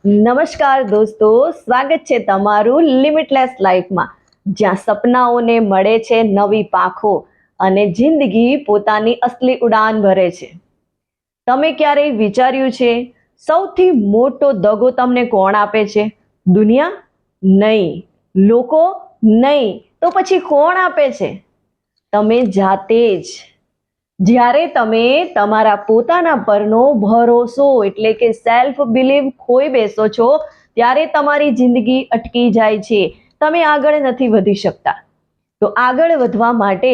નમસ્કાર દોસ્તો, સ્વાગત છે તમારું લિમિટલેસ લાઈફમાં, જ્યાં સપનાઓને મળે છે નવી પાંખો અને જિંદગી પોતાની અસલી ઉડાન ભરે છે. તમે ક્યારેય વિચાર્યું છે સૌથી મોટો દગો તમને કોણ આપે છે? દુનિયા? નહીં. લોકો? નહીં. તો પછી કોણ આપે છે? તમે જાતે જ. જ્યારે તમે તમારા પોતાના પરનો ભરોસો એટલે કે સેલ્ફ બિલીવ ખોઈ બેસો છો, ત્યારે તમારી જિંદગી અટકી જાય છે. તમે આગળ નથી વધી શકતા. તો આગળ વધવા માટે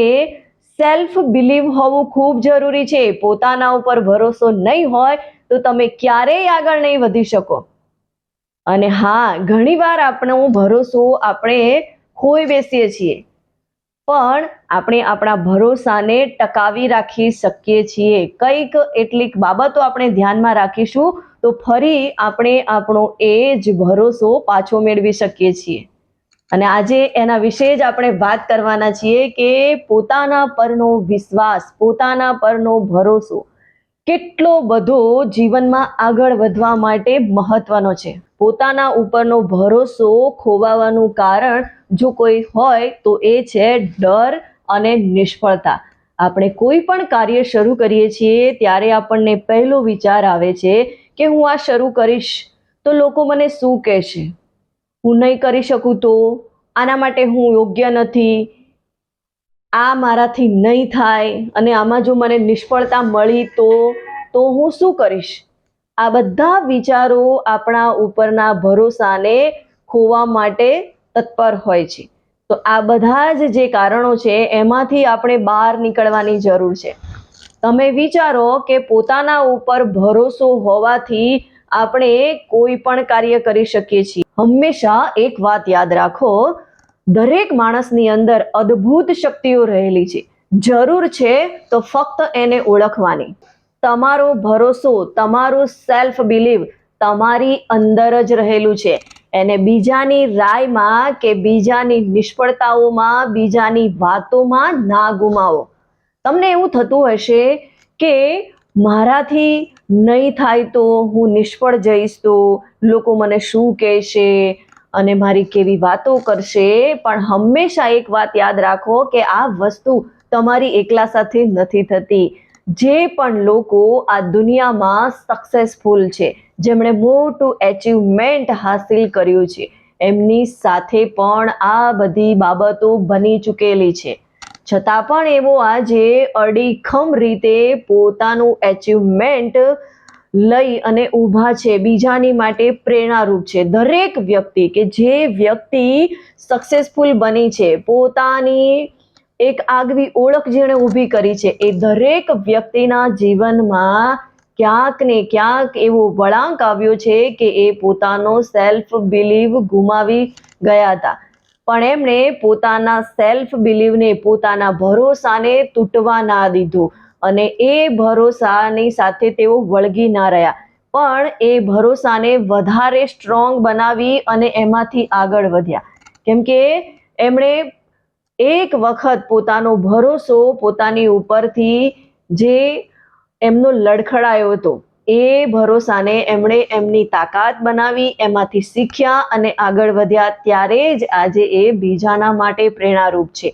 સેલ્ફ બિલીવ હોવું ખૂબ જરૂરી છે. પોતાના ઉપર ભરોસો નહીં હોય તો તમે ક્યારેય આગળ નહીં વધી શકો. અને હા, ઘણીવાર આપણો ભરોસો આપણે ખોઈ બેસીએ છીએ, પણ આપણે આપણા ભરોસાને ટકાવી રાખી શકીએ છીએ. કંઈક એટલીક બાબતો આપણે ધ્યાનમાં રાખીશું તો ફરી આપણે આપણો એ જ ભરોસો પાછો મેળવી શકીએ છીએ. અને આજે એના વિશે જ આપણે વાત કરવાના છીએ કે પોતાના પરનો વિશ્વાસ, પોતાના પરનો ભરોસો કેટલો બધો જીવનમાં આગળ વધવા માટે મહત્વનો છે. પોતાના ઉપરનો ભરોસો ખોવાવાનું કારણ જો કોઈ હોય તો એ છે ડર અને નિષ્ફળતા. આપણે કોઈ પણ કાર્ય શરૂ કરીએ છીએ ત્યારે આપણને પહેલો વિચાર આવે છે કે હું આ શરૂ કરીશ તો લોકો મને શું કહેશે, હું નહીં કરી શકું તો, આના માટે હું યોગ્ય નથી, આ મારાથી નહીં થાય, અને આમાં જો મને નિષ્ફળતા મળી તો હું શું કરીશ? આ બધા વિચારો આપણા ઉપરના ભરોસાને ખોવા માટે તત્પર હોય છે. તો આ બધા જ જે કારણો છે એમાંથી આપણે બહાર નીકળવાની જરૂર છે. તમે વિચારો કે પોતાના ઉપર ભરોસો હોવાથી આપણે કોઈ પણ કાર્ય કરી શકીએ છીએ. હંમેશા એક વાત યાદ રાખો, દરેક માણસની અંદર અદ્ભુત શક્તિઓ રહેલી છે. જરૂર છે તો ફક્ત એને ઓળખવાની. તમારો ભરોસો, તમારું સેલ્ફ બિલીવ તમારી અંદર જ રહેલું છે. એને બીજાની રાયમાં કે બીજાની નિષ્ફળતાઓમાં, બીજાની વાતોમાં ના ગુમાવો. તમને એવું થતું હશે કે મારાથી નહીં થાય તો, હું નિષ્ફળ જઈશ તો, લોકો મને શું કહેશે અને મારી કેવી વાતો કરશે. પણ હંમેશા એક વાત યાદ રાખો કે આ વસ્તુ તમારી એકલા સાથે નથી થતી. જે પણ લોકો આ દુનિયામાં સક્સેસફુલ છે, જેમણે મોટું એચિવમેન્ટ હાસિલ કર્યું છે, એમની સાથે પણ આ બધી બાબતો બની ચૂકેલી છે. છતાં પણ એવો આજે અડીખમ રીતે પોતાનું એચિવમેન્ટ લઈ અને ઊભા છે, બીજાની માટે પ્રેરણારૂપ છે. દરેક વ્યક્તિ કે જે વ્યક્તિ સક્સેસફુલ બની છે, પોતાની એક આગવી ઓળખ જેણે ઊભી કરી છે, એ દરેક વ્યક્તિના જીવનમાં ક્યાંક ને ક્યાંક એવો વળાંક આવ્યો છે કે એ પોતાનો સેલ્ફ બિલીવ ગુમાવી ગયા હતા, પણ એમણે પોતાના સેલ્ફ બિલીવને, પોતાના ભરોસાને તૂટવા ના દીધું અને એ ભરોસાની સાથે તેઓ વળગી ના રહ્યા, પણ એ ભરોસાને વધારે સ્ટ્રોંગ બનાવી અને એમાંથી આગળ વધ્યા. કેમ કે એમણે એક વખત પોતાનો ભરોસો પોતાની ઉપરથી જે એમનો લડખડાયો હતો, એ ભરોસાને એમણે એમની તાકાત બનાવી, એમાંથી શીખ્યા અને આગળ વધ્યા. ત્યારે જ આજે એ બીજાના માટે પ્રેરણારૂપ છે.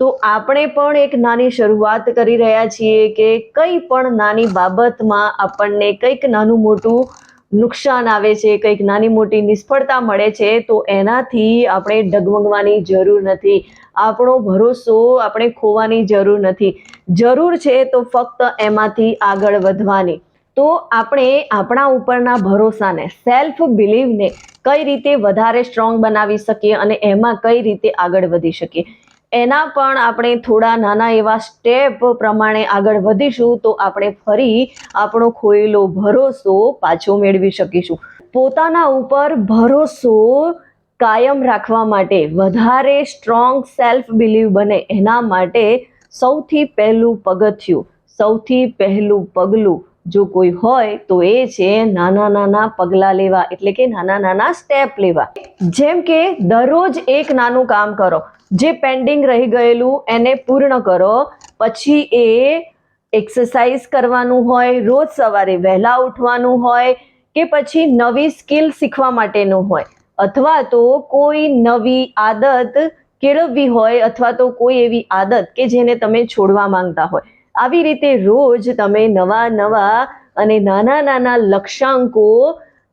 તો આપણે પણ એક નાની શરૂઆત કરી રહ્યા છીએ કે કંઈ પણ નાની બાબતમાં આપણને કંઈક નાનું મોટું નુકસાન આવે છે, કંઈક નાની મોટી નિષ્ફળતા મળે છે, તો એનાથી આપણે ડગમગવાની જરૂર નથી. આપણો ભરોસો આપણે ખોવાની જરૂર નથી. જરૂર છે તો ફક્ત એમાંથી આગળ વધવાની. તો આપણે આપણા ઉપરના ભરોસાને, સેલ્ફ બિલીવને કઈ રીતે વધારે સ્ટ્રોંગ બનાવી શકીએ અને એમાં કઈ રીતે આગળ વધી શકીએ, એના પણ આપણે થોડા નાના એવા સ્ટેપ પ્રમાણે આગળ વધીશું તો આપણે ફરી આપણો ખોયેલો ભરોસો પાછો મેળવી શકીશું. પોતાના ઉપર ભરોસો કાયમ રાખવા માટે, વધારે સ્ટ્રોંગ સેલ્ફ બિલીવ બને એના માટે સૌથી પહેલું પગથિયું, સૌથી પહેલું પગલું જો કોઈ હોય તો એ છે નાના નાના પગલાં લેવા, એટલે કે નાના નાના સ્ટેપ લેવા. જેમ કે દરરોજ એક નાનું કામ કરો, જે પેન્ડિંગ રહી ગયેલું એને પૂર્ણ કરો. પછી એ એક્સરસાઇઝ કરવાનું હોય, રોજ સવારે વહેલા ઉઠવાનું હોય, કે પછી નવી સ્કિલ શીખવા માટેનું હોય, અથવા તો કોઈ નવી આદત કેળવવી હોય, અથવા તો કોઈ એવી આદત કે જેને તમે છોડવા માંગતા હોય. આવી રીતે રોજ તમે નવા અને નાના લક્ષ્યાંકો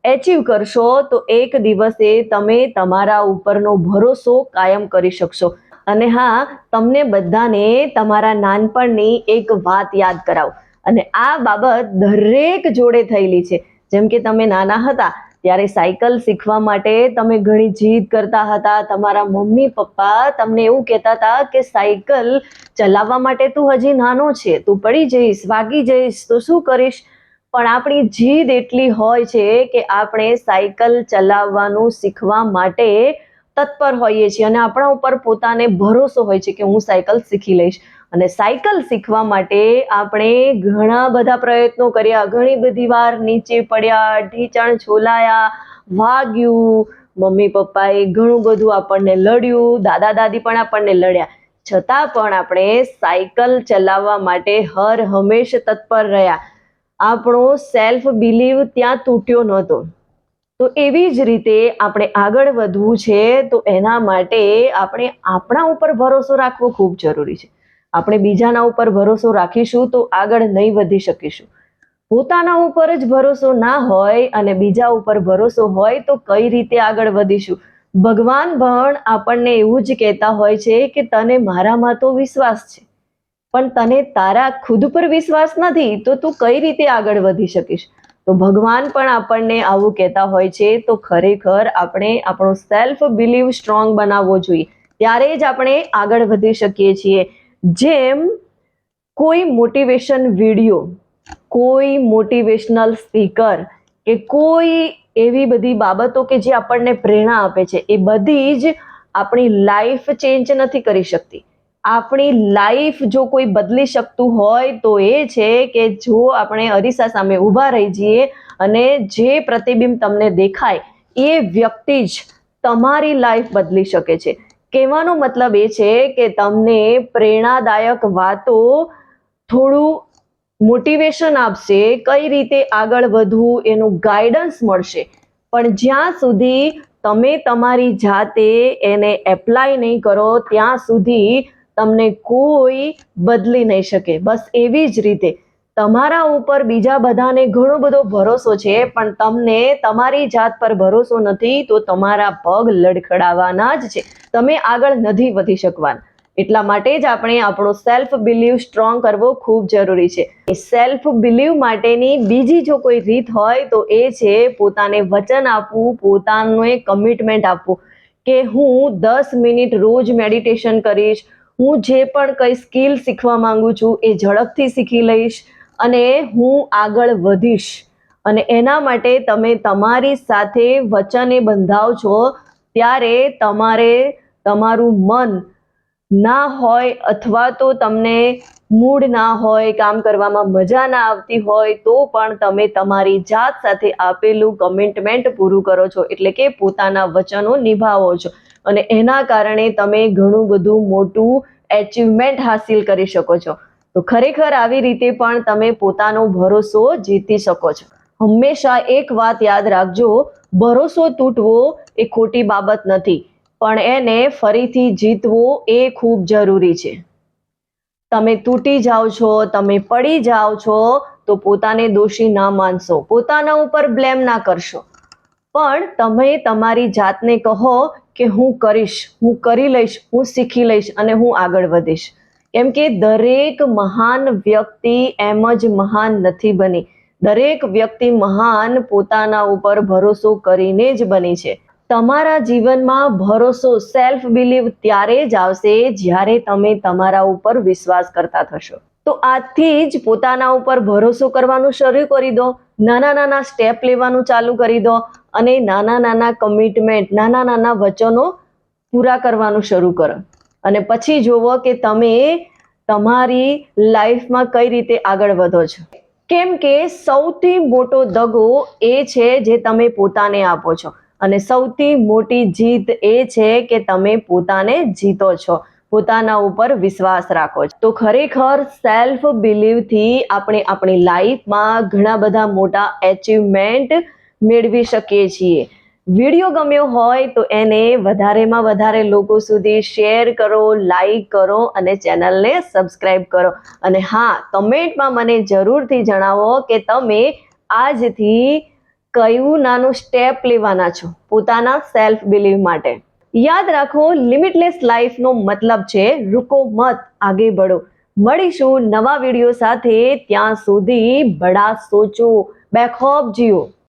એચીવ કરશો તો એક દિવસે તમે તમારા ઉપરનો ભરોસો કાયમ કરી શકશો. અને હા, તમને બધાને તમારા નાનપણની એક વાત યાદ કરાવું, અને આ બાબત દરેક જોડે થયેલી છે. જેમ કે તમે નાના હતા ત્યારે સાયકલ શીખવા માટે તમે ઘણી જીદ કરતા હતા. તમારા મમ્મી પપ્પા તમને એવું કહેતા હતા કે સાયકલ ચલાવવા માટે તું હજી નાનો છે, તું પડી જઈશ, વાગી જઈશ તો શું કરીશ. પણ આપણી જીદ એટલી હોય છે કે આપણે સાયકલ ચલાવવાનું શીખવા માટે તત્પર હોઈએ છીએ, અને આપણા ઉપર પોતાને ભરોસો હોય છે કે હું સાયકલ શીખી લઈશ. અને સાયકલ શીખવા માટે આપણે ઘણા બધા પ્રયત્નો કર્યા, ઘણી બધી વાર નીચે પડ્યા, ઢીંચણ છોલાયા, વાગ્યું, મમ્મી પપ્પાએ ઘણું બધું આપણને લડ્યું, દાદા દાદી પણ આપણને લડ્યા, છતાં પણ આપણે સાયકલ ચલાવવા માટે હર હંમેશ તત્પર રહ્યા. આપણો સેલ્ફ બિલીવ ત્યાં તૂટ્યો નહોતો. તો એવી જ રીતે આપણે આગળ વધવું છે, તો એના માટે આપણે આપણા ઉપર ભરોસો રાખવો ખૂબ જરૂરી છે. આપણે બીજાના ઉપર ભરોસો રાખીશું તો આગળ નહીં વધી શકીશું. પોતાના ઉપર જ ભરોસો ના હોય અને બીજા ઉપર ભરોસો હોય તો કઈ રીતે આગળ વધીશું. ભગવાન પણ આપણને એવું જ કહેતા હોય છે કે તને મારામાં તો વિશ્વાસ છે, પણ તને તારા ખુદ પર વિશ્વાસ નથી, તો તું કઈ રીતે આગળ વધી શકીશ. તો ભગવાન પણ આપણને આવું કહેતા હોય છે. તો ખરેખર આપણે આપણો સેલ્ફ બિલીવ સ્ટ્રોંગ બનાવવો જોઈએ, ત્યારે જ આપણે આગળ વધી શકીએ છીએ. જેમ કોઈ મોટિવેશન વિડીયો, કોઈ મોટિવેશનલ સ્પીકર કે કોઈ એવી બધી બાબતો કે જે આપણને પ્રેરણા આપે છે, એ બધી જ આપણી લાઈફ ચેન્જ નથી કરી શકતી. આપણી લાઈફ જો કોઈ બદલી શકતું હોય તો એ છે કે જો આપણે અરીસા સામે ઊભા રહી જઈએ અને જે પ્રતિબિંબ તમને દેખાય એ વ્યક્તિ જ તમારી લાઈફ બદલી શકે છે. કહેવાનો મતલબ એ છે કે તમને પ્રેરણાદાયક વાતો થોડું મોટિવેશન આપશે, કઈ રીતે આગળ વધવું એનું ગાઈડન્સ મળશે, પણ જ્યાં સુધી તમે તમારી જાતે એને એપ્લાય નહીં કરો ત્યાં સુધી તમને કોઈ બદલી નહીં શકે. બસ એવી જ રીતે તમારા ઉપર બીજા બધાને ઘણો બધો ભરોસો છે, પણ તમને તમારી જાત પર ભરોસો નથી, તો તમારા પગ લડખડાવાના જ છે, તમે આગળ નથી વધી શકવાના. એટલા માટે જ આપણે આપણો સેલ્ફ બિલીવ સ્ટ્રોંગ કરવો ખૂબ જરૂરી છે. સેલ્ફ બિલીવ માટેની બીજી જો કોઈ રીત હોય તો એ છે પોતાને વચન આપવું, પોતાનું એક કમિટમેન્ટ આપવું કે હું 10 મિનિટ રોજ મેડિટેશન કરીશ, હું જે પણ કઈ સ્કિલ શીખવા માંગુ છું એ ઝડપથી શીખી લઈશ અને હું આગળ વધીશ. અને એના માટે તમે તમારી સાથે વચને બંધાવ છો, ત્યારે તમારે તમારું મન ના હોય અથવા તો તમને મૂડ ના હોય, કામ કરવામાં મજા ના આવતી હોય, તો પણ તમે તમારી જાત સાથે આપેલું કમિટમેન્ટ પૂરું કરો છો, એટલે કે પોતાના વચનો નિભાવો છો, અને એના કારણે તમે ઘણું બધું મોટું એચિવમેન્ટ હાસિલ કરી શકો છો. તો ખરેખર આવી રીતે પણ તમે પોતાનો ભરોસો જીતી શકો છો. હંમેશા એક વાત યાદ રાખજો, ભરોસો તૂટવો એ ખોટી બાબત નથી, પણ એને ફરીથી જીતવો એ ખૂબ જરૂરી છે. તમે તૂટી જાઓ છો, તમે પડી જાઓ છો, તો પોતાને દોષી ના માનશો, પોતાના ઉપર બ્લેમ ના કરશો, પણ તમે તમારી જાતને કહો કે હું કરીશ, હું કરી લઈશ, હું શીખી લઈશ અને હું આગળ વધીશ. કેમ કે દરેક મહાન વ્યક્તિ એમ જ મહાન નથી બની. દરેક વ્યક્તિ મહાન પોતાના ઉપર ભરોસો કરીને જ બની છે. તમારા જીવનમાં ભરોસો, સેલ્ફ બિલીવ ત્યારે જ આવશે જ્યારે તમે તમારા ઉપર વિશ્વાસ કરતા થશો. તો આજથી જ પોતાના ઉપર ભરોસો કરવાનું શરૂ કરી દો, નાના સ્ટેપ લેવાનું ચાલુ કરી દો અને નાના કમિટમેન્ટ, નાના વચનો પૂરા કરવાનું શરૂ કરો, અને પછી જુઓ કે તમે તમારી લાઈફમાં કઈ રીતે આગળ વધો છો. કેમ કે સૌથી મોટો દગો એ છે જે તમે પોતાને આપો છો, અને સૌથી મોટી જીત એ છે કે તમે પોતાને જીતો છો, પોતાના ઉપર વિશ્વાસ રાખો છો. તો ખરેખર સેલ્ફ બિલીવથી આપણે આપણી લાઈફમાં ઘણા બધા મોટા એચિવમેન્ટ મેળવી શકીએ છીએ. વિડીયો ગમ્યો હોય તો એને વધારેમાં વધારે લોકો સુધી શેર કરો, લાઈક કરો અને ચેનલને સબસ્ક્રાઈબ કરો. અને હા, કમેન્ટમાં મને જરૂરથી જણાવો કે તમે આજથી કયું નાનું સ્ટેપ લેવાના છો પોતાના સેલ્ફ બિલીવ માટે. યાદ રાખો, લિમિટલેસ લાઈફનો મતલબ છે રૂકો મત, આગે બઢો. મળીશું નવા વિડીયો સાથે. ત્યાં સુધી બડા સોચો, બેખૌફ જીઓ.